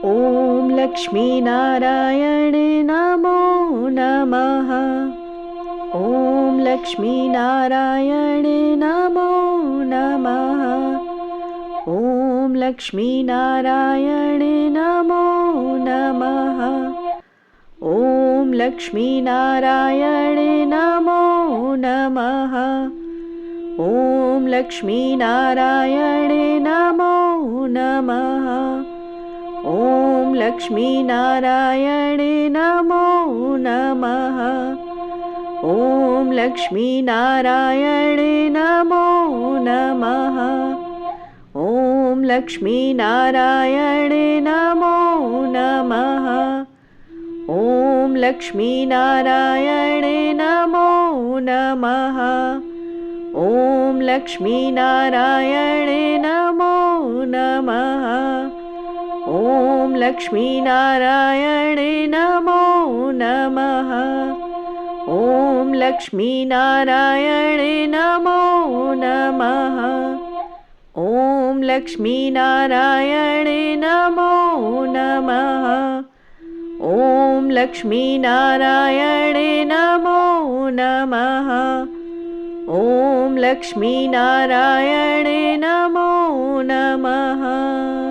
ॐ लक्ष्मीनारायण नमो नमः। ॐ लक्ष्मीनारायण नमो नमः। ॐ लक्ष्मीनारायण नमो नमः। ॐ लक्ष्मीनारायण नमो नमः। ॐ लक्ष्मीनारायण नमो नमः। ॐ लक्ष्मीनारायण नमो नमः। ॐ लक्ष्मीनारायण नमो नमः। ॐ लक्ष्मीनारायण नमो नमः। ॐ लक्ष्मीनारायण नमो नमः। ॐ लक्ष्मीनारायण नमो नमः। ॐ लक्ष्मीनारायण नमो नमः। ॐ लक्ष्मीनारायण नमो नमः। ॐ लक्ष्मीनारायण नमो नमः। ॐ लक्ष्मीनारायण नमो नमः। ॐ लक्ष्मीनारायण नमो नमः।